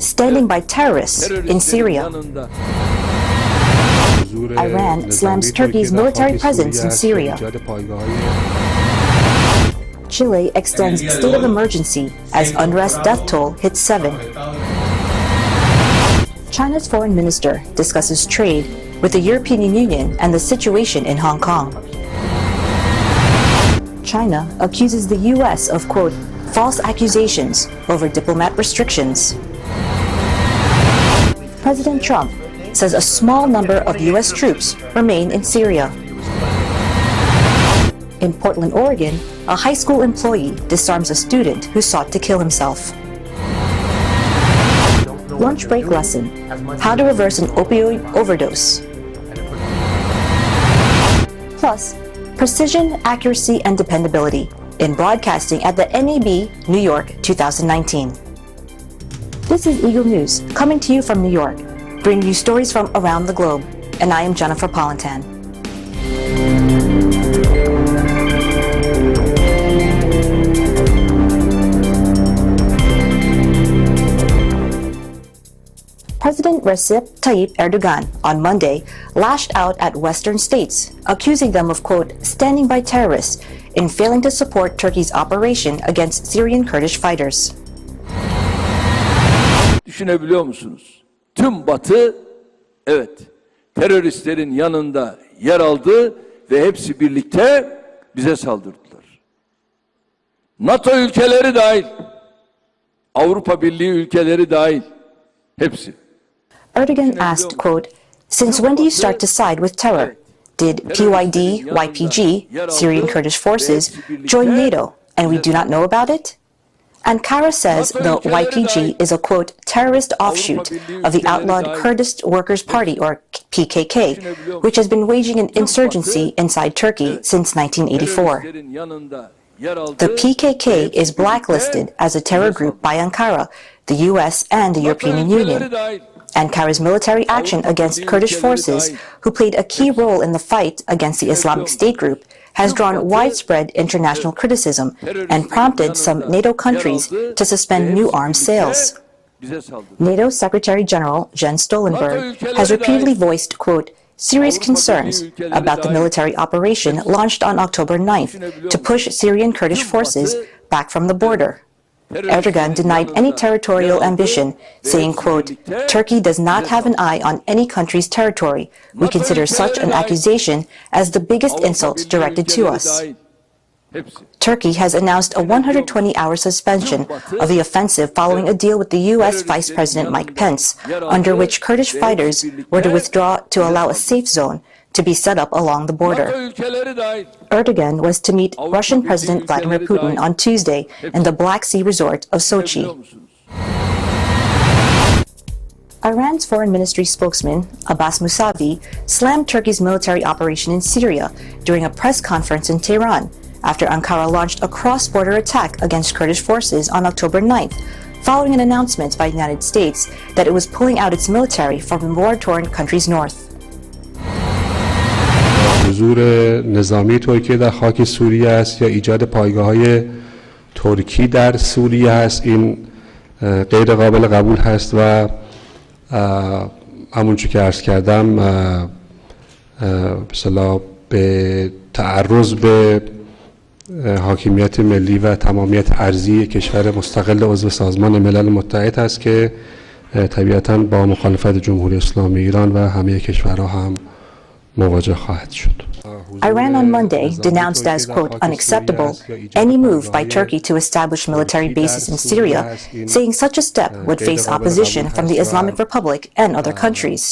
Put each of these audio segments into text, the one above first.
standing by terrorists in Syria. Iran slams Turkey's military presence in Syria. Chile extends state of emergency as unrest death toll hits 7. China's foreign minister discusses trade with the European Union and the situation in Hong Kong. China accuses the U.S. of, quote, false accusations over diplomat restrictions. President Trump says a small number of U.S. troops remain in Syria. In Portland, Oregon, a high school employee disarms a student who sought to kill himself. Lunch break lesson: how to reverse an opioid overdose. Plus, precision, accuracy, and dependability in broadcasting at the NAB New York 2019. This is Eagle News, coming to you from New York, bringing you stories from around the globe, and I am Jennifer Polantan. President Recep Tayyip Erdogan on Monday lashed out at Western states, accusing them of, quote, standing by terrorists in failing to support Turkey's operation against Syrian Kurdish fighters. Düşünebiliyor musunuz? Tüm Batı, evet, teröristlerin yanında yer aldı ve hepsi birlikte bize saldırdılar. NATO ülkeleri dahil, Avrupa Birliği ülkeleri dahil, hepsi. Erdogan asked, quote, since when do you start to side with terror? Did PYD, YPG, Syrian Kurdish forces, join NATO and we do not know about it? Ankara says the YPG is a, quote, terrorist offshoot of the outlawed Kurdish Workers' Party, or PKK, which has been waging an insurgency inside Turkey since 1984. The PKK is blacklisted as a terror group by Ankara, the US, and the European Union. Ankara's military action against Kurdish forces, who played a key role in the fight against the Islamic State group, has drawn widespread international criticism and prompted some NATO countries to suspend new arms sales. NATO Secretary General Jens Stoltenberg has repeatedly voiced, quote, serious concerns about the military operation launched on October 9th to push Syrian Kurdish forces back from the border. Erdogan denied any territorial ambition, saying, quote, Turkey does not have an eye on any country's territory. We consider such an accusation as the biggest insult directed to us. Turkey has announced a 120-hour suspension of the offensive following a deal with the U.S. Vice President Mike Pence, under which Kurdish fighters were to withdraw to allow a safe zone to be set up along the border. Erdogan was to meet Russian President Vladimir Putin on Tuesday in the Black Sea resort of Sochi. Iran's foreign ministry spokesman, Abbas Mousavi, slammed Turkey's military operation in Syria during a press conference in Tehran after Ankara launched a cross-border attack against Kurdish forces on October 9th, following an announcement by the United States that it was pulling out its military from the war-torn country's north. حضور نظامی ترکیه در خاک سوریه است یا ایجاد پایگاه‌های ترکی در سوریه است، این غیر قابل قبول هست و همونچه که عرض کردم مثلا به تعرض به حاکمیت ملی و تمامیت ارضی کشور مستقل عضو سازمان ملل متحد است که طبیعتاً با مخالفت جمهوری اسلامی ایران و همه کشورها هم مواجه خواهد شد. Iran on Monday denounced as, quote, unacceptable any move by Turkey to establish military bases in Syria, saying such a step would face opposition from the Islamic Republic and other countries.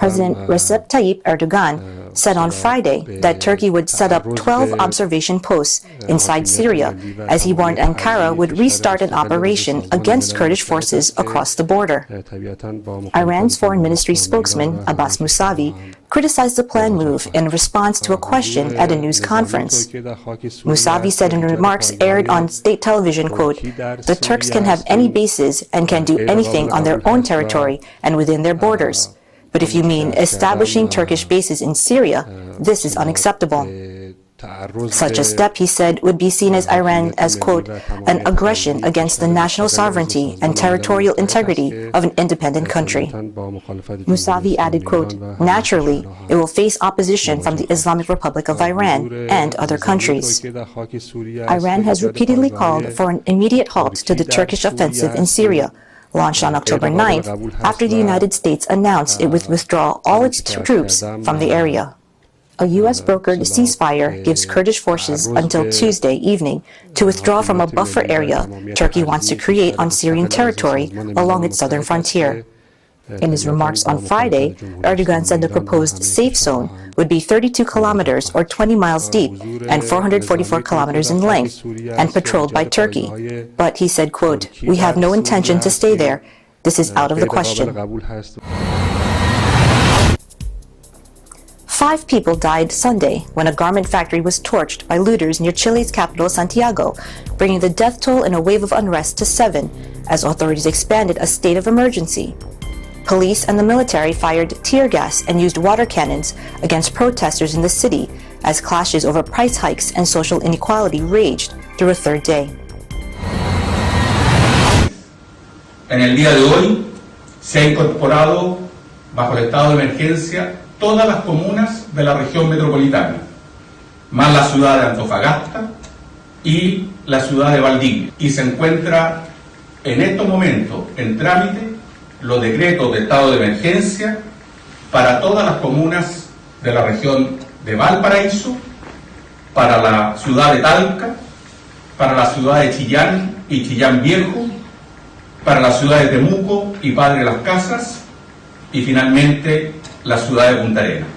President Recep Tayyip Erdogan said on Friday that Turkey would set up 12 observation posts inside Syria, as he warned Ankara would restart an operation against Kurdish forces across the border. Iran's foreign ministry spokesman, Abbas Mousavi, criticized the planned move in response to a question at a news conference. Mousavi said in remarks aired on state television, quote, the Turks can have any bases and can do anything on their own territory and within their borders. But if you mean establishing Turkish bases in Syria, this is unacceptable. Such a step, he said, would be seen as Iran as, quote, an aggression against the national sovereignty and territorial integrity of an independent country. Mousavi added, quote, naturally, it will face opposition from the Islamic Republic of Iran and other countries. Iran has repeatedly called for an immediate halt to the Turkish offensive in Syria, launched on October 9th after the United States announced it would withdraw all its troops from the area. A U.S.-brokered ceasefire gives Kurdish forces until Tuesday evening to withdraw from a buffer area Turkey wants to create on Syrian territory along its southern frontier. In his remarks on Friday, Erdogan said the proposed safe zone would be 32 kilometers or 20 miles deep and 444 kilometers in length and patrolled by Turkey. But he said, quote, we have no intention to stay there. This is out of the question. 5 people died Sunday when a garment factory was torched by looters near Chile's capital, Santiago, bringing the death toll in a wave of unrest to 7, as authorities expanded a state of emergency. Police and the military fired tear gas and used water cannons against protesters in the city as clashes over price hikes and social inequality raged through a third day. En el día de hoy se ha incorporado bajo el estado de emergencia todas las comunas de la región metropolitana, más la ciudad de Antofagasta y la ciudad de Valdivia. Y se encuentra en estos momentos en trámite los decretos de estado de emergencia para todas las comunas de la región de Valparaíso, para la ciudad de Talca, para la ciudad de Chillán y Chillán Viejo, para la ciudad de Temuco y Padre Las Casas, y finalmente la ciudad de Punta Arenas.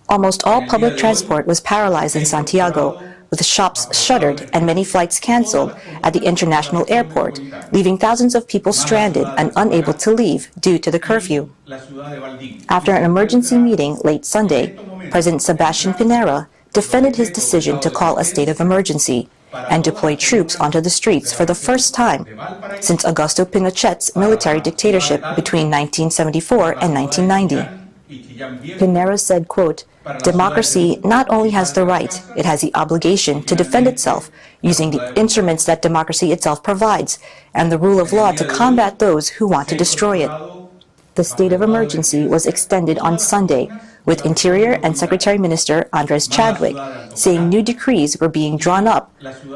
Almost all public transport was paralyzed in Santiago, with shops shuttered and many flights canceled at the international airport, leaving thousands of people stranded and unable to leave due to the curfew. After an emergency meeting late Sunday, President Sebastián Pinera defended his decision to call a state of emergency and deploy troops onto the streets for the first time since Augusto Pinochet's military dictatorship between 1974 and 1990. Pinera said, quote, democracy not only has the right, it has the obligation to defend itself using the instruments that democracy itself provides and the rule of law to combat those who want to destroy it. The state of emergency was extended on Sunday, with Interior and Secretary Minister Andres Chadwick saying new decrees were being drawn up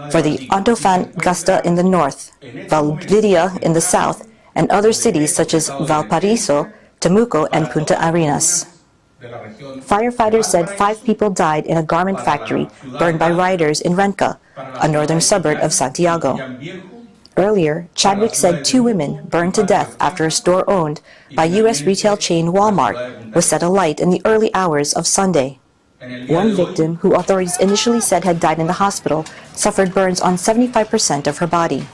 for the Antofagasta in the north, Valdivia in the south, and other cities such as Valparaíso, Temuco, and Punta Arenas. Firefighters said 5 people died in a garment factory burned by rioters in Renca, a northern suburb of Santiago. Earlier, Chadwick said 2 women burned to death after a store owned by U.S. retail chain Walmart was set alight in the early hours of Sunday. One victim, who authorities initially said had died in the hospital, suffered burns on 75% of her body.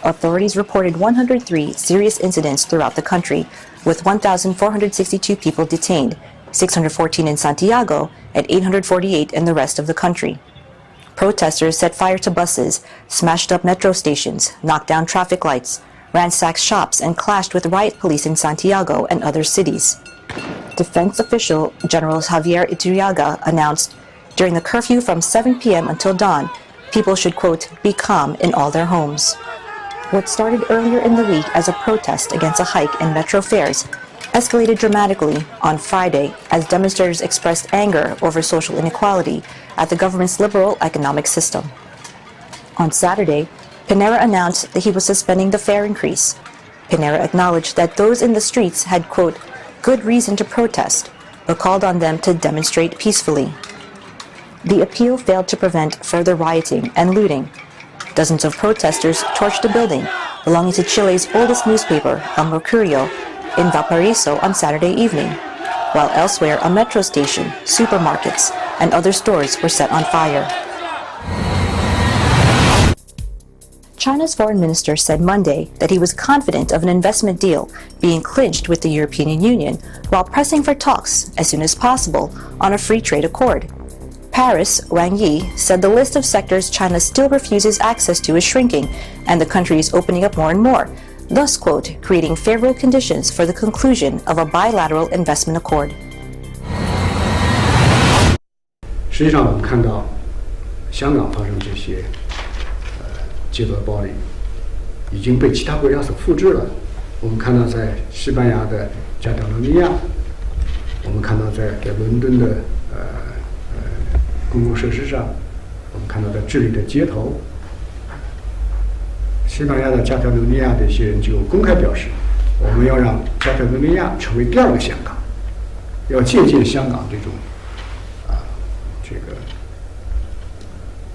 Authorities reported 103 serious incidents throughout the country, with 1,462 people detained, 614 in Santiago and 848 in the rest of the country. Protesters set fire to buses, smashed up metro stations, knocked down traffic lights, ransacked shops, and clashed with riot police in Santiago and other cities. Defense official General Javier Iturriaga announced, during the curfew from 7 p.m. until dawn, people should, quote, be calm in all their homes. What started earlier in the week as a protest against a hike in metro fares escalated dramatically on Friday as demonstrators expressed anger over social inequality at the government's liberal economic system. On Saturday, Pinera announced that he was suspending the fare increase. Pinera acknowledged that those in the streets had, quote, good reason to protest, but called on them to demonstrate peacefully. The appeal failed to prevent further rioting and looting. Dozens of protesters torched a building belonging to Chile's oldest newspaper, El Mercurio, in Valparaíso on Saturday evening, while elsewhere a metro station, supermarkets, and other stores were set on fire. China's foreign minister said Monday that he was confident of an investment deal being clinched with the European Union while pressing for talks as soon as possible on a free trade accord. Paris, Wang Yi, said the list of sectors China still refuses access to is shrinking and the country is opening up more and more, thus, quote, creating favorable conditions for the conclusion of a bilateral investment accord. 实际上，我们看到香港发生这些街头暴力，已经被其他国家所复制了。我们看到在西班牙的加泰罗尼亚，我们看到在伦敦的公共设施上，我们看到在智利的街头。西班牙的加泰罗尼亚的一些人就公开表示，我们要让加泰罗尼亚成为第二个香港，要借鉴香港这种这个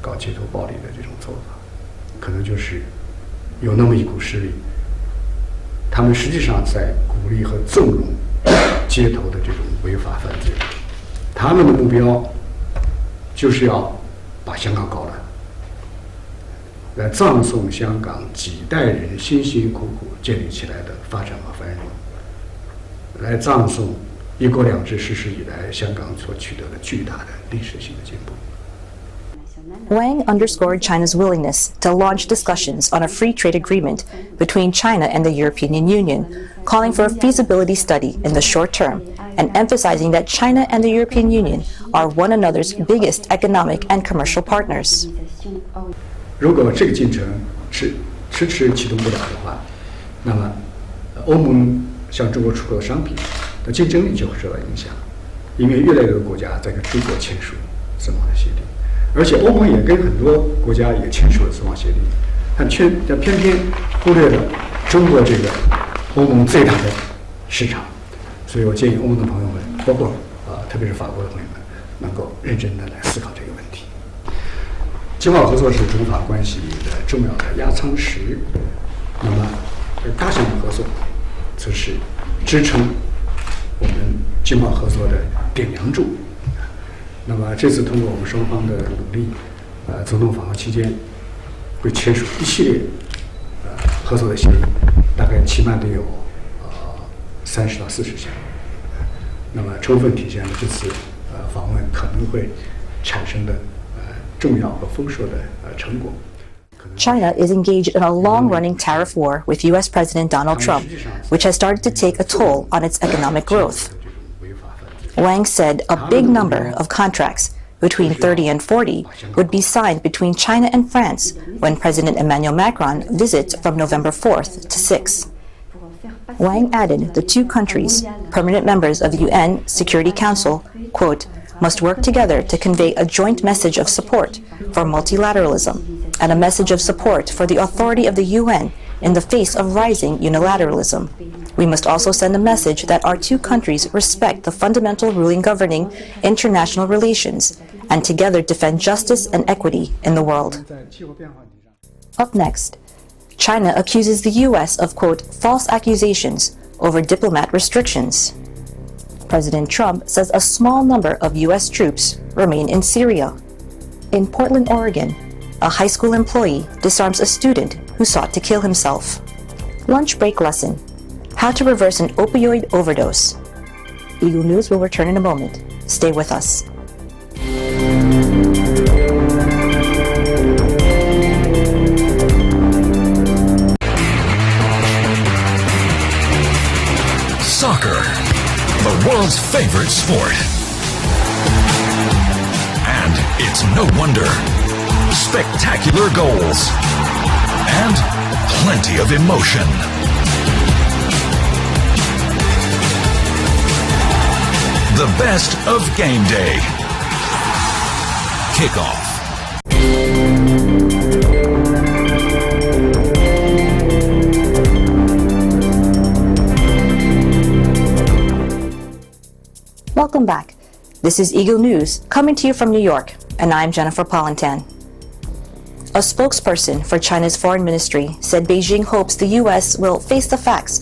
搞街头暴力的这种做法，可能就是有那么一股势力，他们实际上在鼓励和纵容街头的这种违法犯罪，他们的目标就是要把香港搞乱，来葬送香港几代人辛辛苦苦建立起来的发展和繁荣，来葬送一国两制实施以来香港所取得的巨大的历史性的进步。Wang underscored China's willingness to launch discussions on a free trade agreement between China and the European Union, calling for a feasibility study in the short term, and emphasizing that China and the European Union are one another's biggest economic and commercial partners. 如果这个进程迟启动不了的话，那么欧盟向中国出口的商品的竞争力就会受到影响，因为越来越多的国家在跟中国签署自贸的协定，而且欧盟也跟很多国家也签署了自贸协定，但偏偏忽略了中国这个欧盟最大的市场，所以我建议欧盟的朋友们，包括特别是法国的朋友们，能够认真的来思考这个问题。经贸合作是中法关系的重要的压舱石，那么大项目合作则是支撑我们经贸合作的顶梁柱。那么这次通过我们双方的努力，总统访问期间会签署一系列合作的协议，大概起码得有30到40项。那么充分体现了这次访问可能会产生的重要和丰硕的成果。China is engaged in a long-running tariff war with U.S. President Donald Trump, which has started to take a toll on its economic growth. Wang said a big number of contracts, between 30 and 40, would be signed between China and France when President Emmanuel Macron visits from November 4th to 6th. Wang added the two countries, permanent members of the UN Security Council, quote, must work together to convey a joint message of support for multilateralism and a message of support for the authority of the UN in the face of rising unilateralism. We must also send a message that our two countries respect the fundamental ruling governing international relations and together defend justice and equity in the world. Up next, China accuses the U.S. of, quote, false accusations over diplomat restrictions. President Trump says a small number of U.S. troops remain in Syria. In Portland, Oregon, a high school employee disarms a student who sought to kill himself. Lunch break lesson: how to reverse an opioid overdose. Eagle News will return in a moment. Stay with us. Soccer, the world's favorite sport. And it's no wonder. Spectacular goals. And plenty of emotion. The best of game day. Kickoff. Welcome back. This is Eagle News, coming to you from New York, and I'm Jennifer Polintan. A spokesperson for China's foreign ministry said Beijing hopes the U.S. will face the facts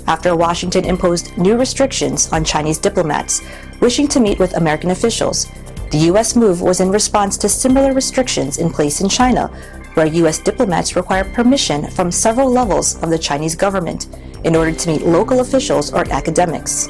after Washington imposed new restrictions on Chinese diplomats wishing to meet with American officials. The U.S. move was in response to similar restrictions in place in China, where U.S. diplomats require permission from several levels of the Chinese government in order to meet local officials or academics.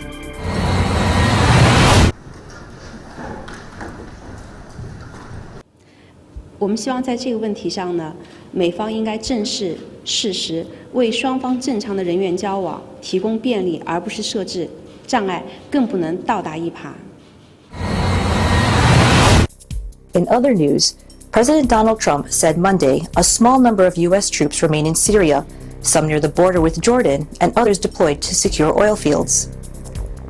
我们希望在这个问题上呢，美方应该正视事实，为双方正常的人员交往提供便利，而不是设置障碍，更不能倒打一耙。In other news, President Donald Trump said Monday a small number of U.S. troops remain in Syria, some near the border with Jordan and others deployed to secure oil fields.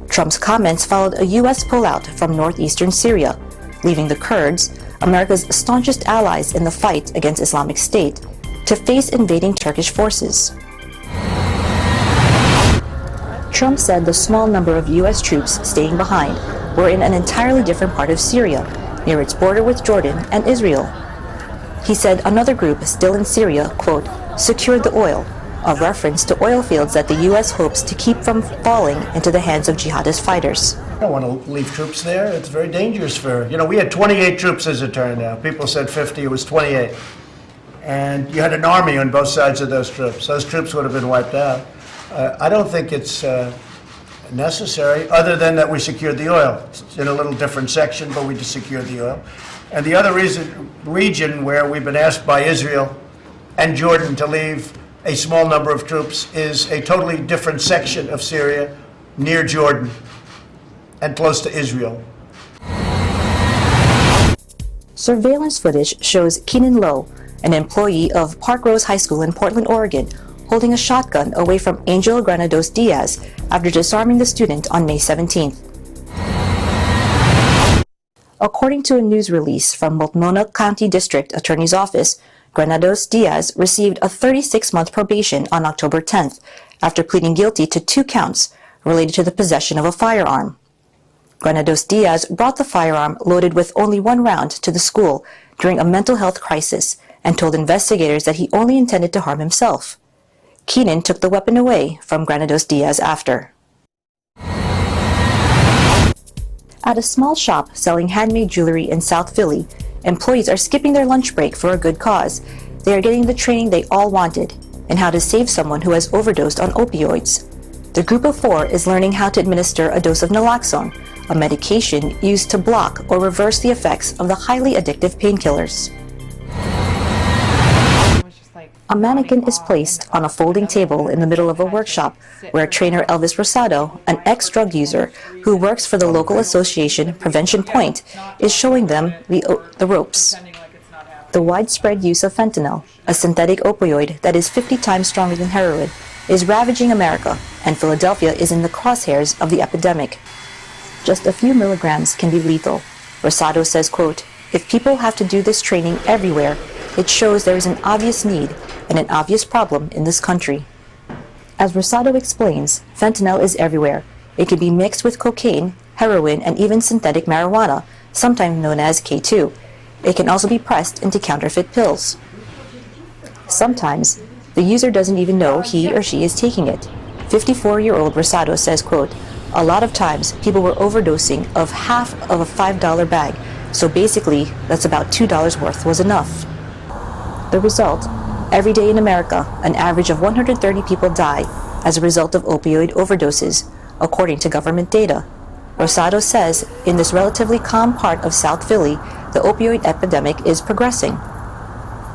Trump's comments followed a U.S. pullout from northeastern Syria, leaving the Kurds, America's staunchest allies in the fight against Islamic State, to face invading Turkish forces. Trump said the small number of U.S. troops staying behind were in an entirely different part of Syria, near its border with Jordan and Israel. He said another group still in Syria, quote, secured the oil, a reference to oil fields that the U.S. hopes to keep from falling into the hands of jihadist fighters. I don't want to leave troops there. It's very dangerous for, we had 28 troops as it turned out. People said 50, it was 28. And you had an army on both sides of those troops. Those troops would have been wiped out. I don't think it's necessary, other than that we secured the oil. It's in a little different section, but we just secured the oil. And the other region where we've been asked by Israel and Jordan to leave a small number of troops is a totally different section of Syria near Jordan and close to Israel. Surveillance footage shows Keenan Lowe, an employee of Park Rose High School in Portland, Oregon, holding a shotgun away from Angel Granados Diaz after disarming the student on May 17th. According to a news release from Multnomah County District Attorney's Office, Granados Diaz received a 36-month probation on October 10th after pleading guilty to 2 counts related to the possession of a firearm. Granados Diaz brought the firearm loaded with only 1 round to the school during a mental health crisis and told investigators that he only intended to harm himself. Keenan took the weapon away from Granados Diaz after. At a small shop selling handmade jewelry in South Philly, employees are skipping their lunch break for a good cause. They are getting the training they all wanted in how to save someone who has overdosed on opioids. The group of 4 is learning how to administer a dose of naloxone, a medication used to block or reverse the effects of the highly addictive painkillers. A mannequin is placed on a folding table in the middle of a workshop where trainer Elvis Rosado, an ex-drug user who works for the local association Prevention Point, is showing them the ropes. The widespread use of fentanyl, a synthetic opioid that is 50 times stronger than heroin, is ravaging America, and Philadelphia is in the crosshairs of the epidemic. Just a few milligrams can be lethal. Rosado says, quote, if people have to do this training everywhere, it shows there is an obvious need and an obvious problem in this country. As Rosado explains, fentanyl is everywhere. It can be mixed with cocaine, heroin, and even synthetic marijuana, sometimes known as K2. It can also be pressed into counterfeit pills. Sometimes, the user doesn't even know he or she is taking it. 54-year-old Rosado says, quote, a lot of times people were overdosing of half of a $5 bag, so basically that's about $2 worth was enough. The result, every day in America, an average of 130 people die as a result of opioid overdoses, according to government data. Rosado says in this relatively calm part of South Philly, the opioid epidemic is progressing.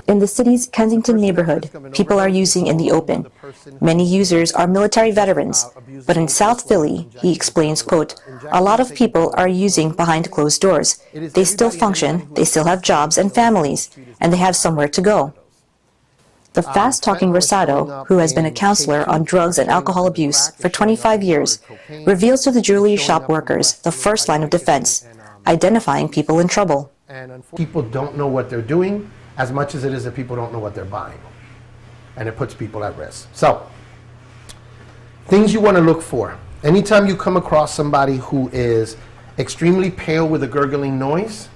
In the city's Kensington neighborhood, people are using in the open. Many users are military veterans, but in South Philly, he explains, quote, a lot of people are using behind closed doors. They still function, they still have jobs and families, and they have somewhere to go. The fast-talking Rosado, who has been a counselor on drugs and alcohol abuse for 25 years, reveals to the jewelry shop workers the first line of defense, identifying people in trouble. People don't know what they're doing as much as it is that people don't know what they're buying. And it puts people at risk. So, things you want to look for. Anytime you come across somebody who is extremely pale with a gurgling noise,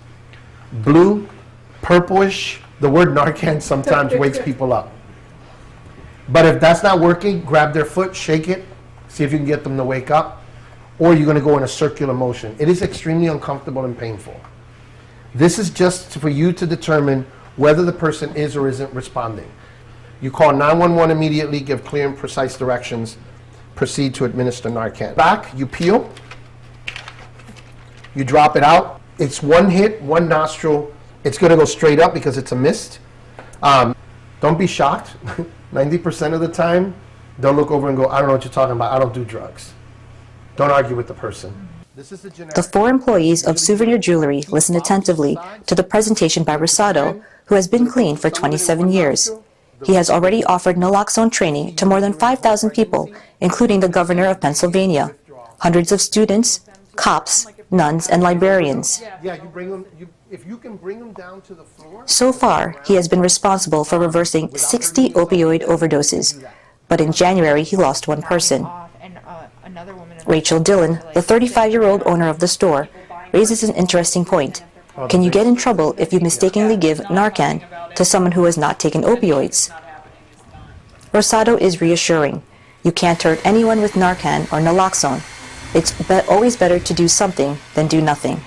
blue, purplish, the word Narcan sometimes wakes people up. But if that's not working, grab their foot, shake it, see if you can get them to wake up, or you're going to go in a circular motion. It is extremely uncomfortable and painful. This is just for you to determine whether the person is or isn't responding. You call 911 immediately, give clear and precise directions, proceed to administer Narcan. Back, you peel, you drop it out. It's one hit, one nostril. It's going to go straight up because it's a mist. Don't be shocked. 90% of the time, they'll look over and go, I don't know what you're talking about. I don't do drugs. Don't argue with the person. The 4 employees of Souvenir Jewelry listened attentively to the presentation by Rosado, who has been clean for 27 years. He has already offered naloxone training to more than 5,000 people, including the governor of Pennsylvania, hundreds of students, cops, nuns, and librarians. If you can bring them down to the floor. So far, he has been responsible for reversing 60 opioid overdoses, but in January he lost 1 person. Rachel Dillon, the 35-year-old owner of the store, raises an interesting point. Can you get in trouble if you mistakenly give Narcan to someone who has not taken opioids? Rosado is reassuring. You can't hurt anyone with Narcan or naloxone. It's always better to do something than do nothing.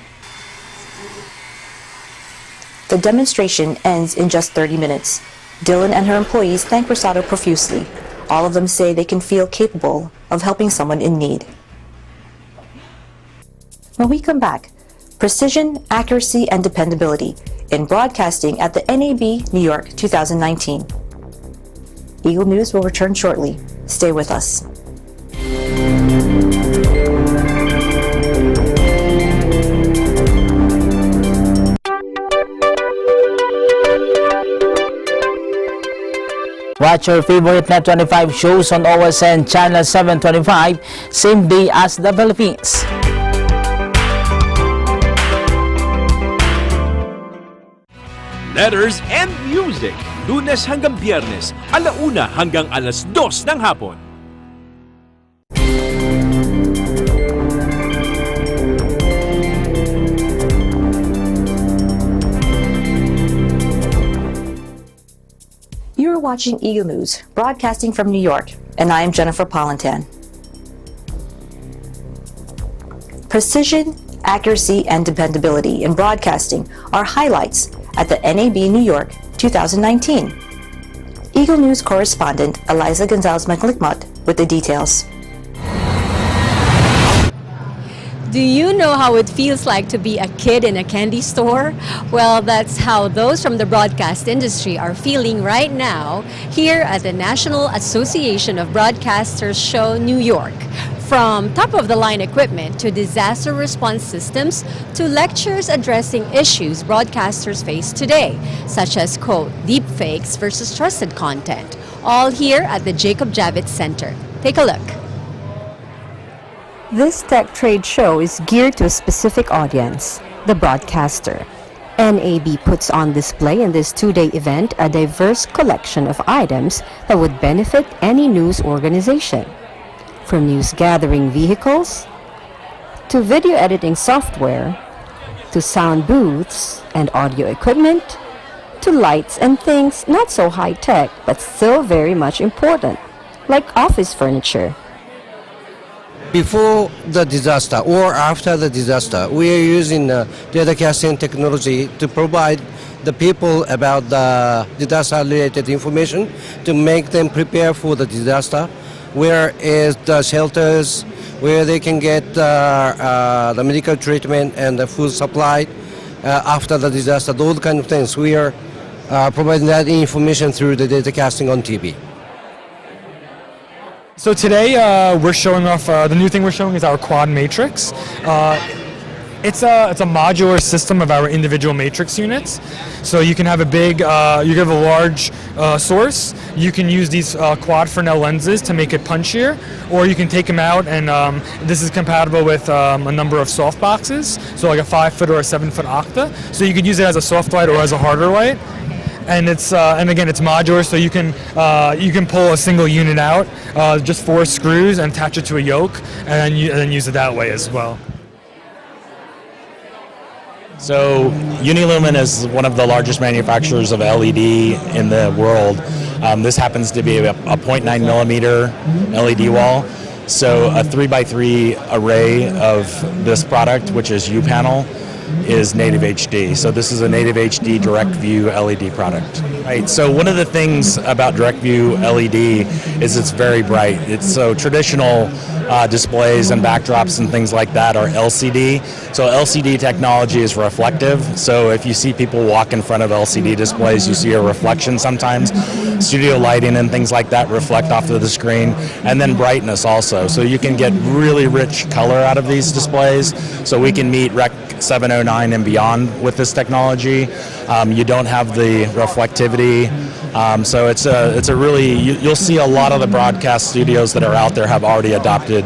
The demonstration ends in just 30 minutes. Dillon and her employees thank Rosado profusely. All of them say they can feel capable of helping someone in need. When we come back, precision, accuracy, and dependability in broadcasting at the NAB New York 2019. Eagle News will return shortly. Stay with us. Watch your favorite Net 25 shows on OSN Channel 725, same day as the Philippines. Letters and Music, Lunes hanggang Biyernes, 1:00 hanggang 2:00 ng hapon. You are watching Eagle News, broadcasting from New York, and I am Jennifer Polantan. Precision, accuracy, and dependability in broadcasting are highlights at the NAB New York 2019. Eagle News correspondent Eliza Gonzalez-McLickmott with the details. Do you know how it feels like to be a kid in a candy store? Well, that's how those from the broadcast industry are feeling right now here at the National Association of Broadcasters Show New York. From top-of-the-line equipment to disaster response systems to lectures addressing issues broadcasters face today, such as, quote, deepfakes versus trusted content, all here at the Jacob Javits Center. Take a look. This tech trade show is geared to a specific audience, the broadcaster. NAB puts on display in this 2-day event a diverse collection of items that would benefit any news organization. From news gathering vehicles, to video editing software, to sound booths and audio equipment, to lights and things not so high-tech but still very much important, like office furniture. Before the disaster or after the disaster, we are using data casting technology to provide the people about the disaster-related information to make them prepare for the disaster. Where is the shelters, where they can get the medical treatment and the food supply after the disaster, those kind of things. We are providing that information through the data casting on TV. So today we're showing off, the new thing we're showing is our quad matrix. It's a modular system of our individual matrix units. So you can have a big, you have a large source. You can use these quad Fresnel lenses to make it punchier, or you can take them out, and this is compatible with a number of soft boxes. So like a 5-foot or a 7-foot octa. So you could use it as a soft light or as a harder light. And it's and again, it's modular, so you can pull a single unit out, just 4 screws, and attach it to a yoke, and then use it that way as well. So Unilumin is one of the largest manufacturers of LED in the world. This happens to be a 0.9 millimeter LED wall. So a 3x3 array of this product, which is U-panel, is native HD. So this is a native HD direct view LED product. Right. So one of the things about direct view LED is it's very bright. It's so traditional displays and backdrops and things like that are LCD. So LCD technology is reflective. So if you see people walk in front of LCD displays, you see a reflection sometimes. Studio lighting and things like that reflect off of the screen. And then brightness also. So you can get really rich color out of these displays. So we can meet Rec 709 and beyond with this technology. You don't have the reflectivity. So it's a really, you'll see a lot of the broadcast studios that are out there have already adopted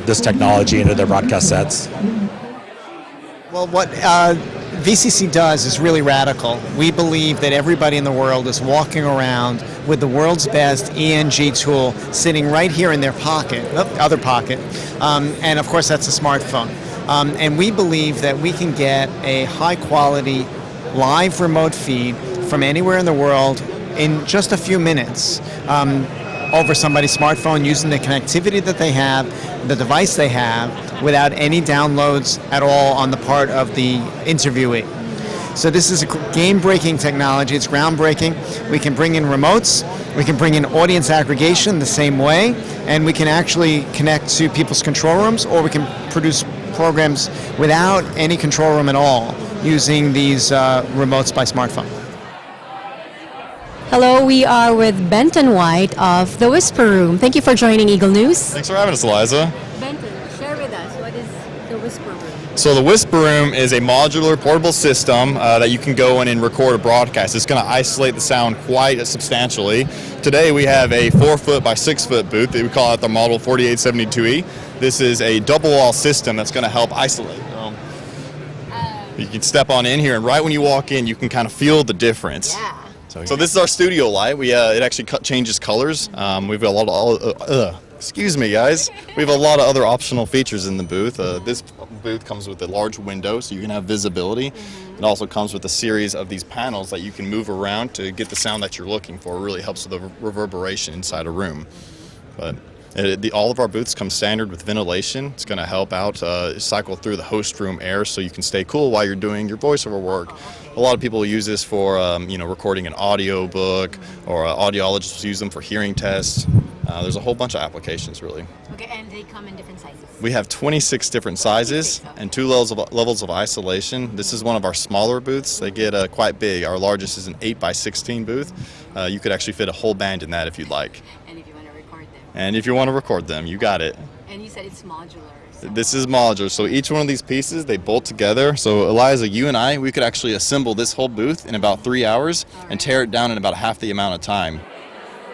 this technology into their broadcast sets. Well, what VCC does is really radical. We believe that everybody in the world is walking around with the world's best ENG tool sitting right here in their pocket, other pocket, and of course that's a smartphone. And we believe that we can get a high-quality live remote feed from anywhere in the world in just a few minutes over somebody's smartphone using the connectivity that they have, the device they have, without any downloads at all on the part of the interviewee. So this is a game-breaking technology. It's groundbreaking. We can bring in remotes. We can bring in audience aggregation the same way, and we can actually connect to people's control rooms, or we can produce programs without any control room at all using these remotes by smartphone. Hello, we are with Benton White of The Whisper Room. Thank you for joining Eagle News. Thanks for having us, Eliza. Benton, share with us, what is The Whisper Room? So the Whisper Room is a modular portable system that you can go in and record a broadcast. It's going to isolate the sound quite substantially. Today we have a 4-foot by 6-foot booth that we call it the Model 4872E. This is a double wall system that's going to help isolate. You can step on in here, and right when you walk in, you can kind of feel the difference. Yeah. So this is our studio light. It actually changes colors. We've got a lot of excuse me, guys. We have a lot of other optional features in the booth. This booth comes with a large window, so you can have visibility. It also comes with a series of these panels that you can move around to get the sound that you're looking for. It really helps with the reverberation inside a room. But all of our booths come standard with ventilation. It's going to help out cycle through the host room air so you can stay cool while you're doing your voiceover work. A lot of people use this for recording an audio book, or audiologists use them for hearing tests. There's a whole bunch of applications, really. Okay, and they come in different sizes? We have 26 different sizes and 2 levels of isolation. This is one of our smaller booths. They get quite big. Our largest is an 8x16 booth. You could actually fit a whole band in that if you'd like. And if you want to record them. And if you want to record them, you got it. And you said it's modular. This is modular, so each one of these pieces, they bolt together. So Eliza, you and I, we could actually assemble this whole booth in about 3 hours and tear it down in about half the amount of time.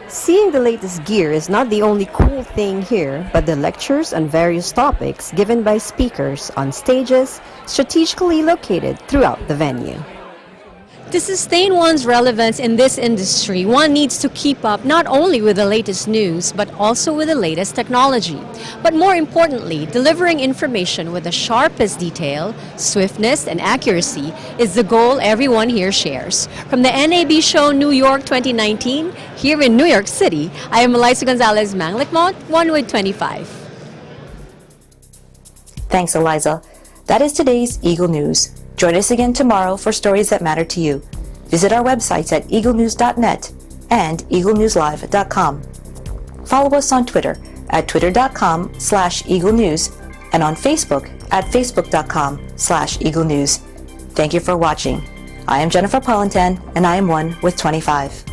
Seeing the latest gear is not the only cool thing here, but the lectures on various topics given by speakers on stages strategically located throughout the venue. To sustain one's relevance in this industry, one needs to keep up not only with the latest news, but also with the latest technology. But more importantly, delivering information with the sharpest detail, swiftness, and accuracy is the goal everyone here shares. From the NAB Show New York 2019, here in New York City, I am Eliza Gonzalez Manglikmont, 1 with 25. Thanks, Eliza. That is today's Eagle News. Join us again tomorrow for stories that matter to you. Visit our websites at eaglenews.net and eaglenewslive.com. Follow us on Twitter at twitter.com/eaglenews and on Facebook at facebook.com/eaglenews. Thank you for watching. I am Jennifer Polentan, and I am 1 with 25.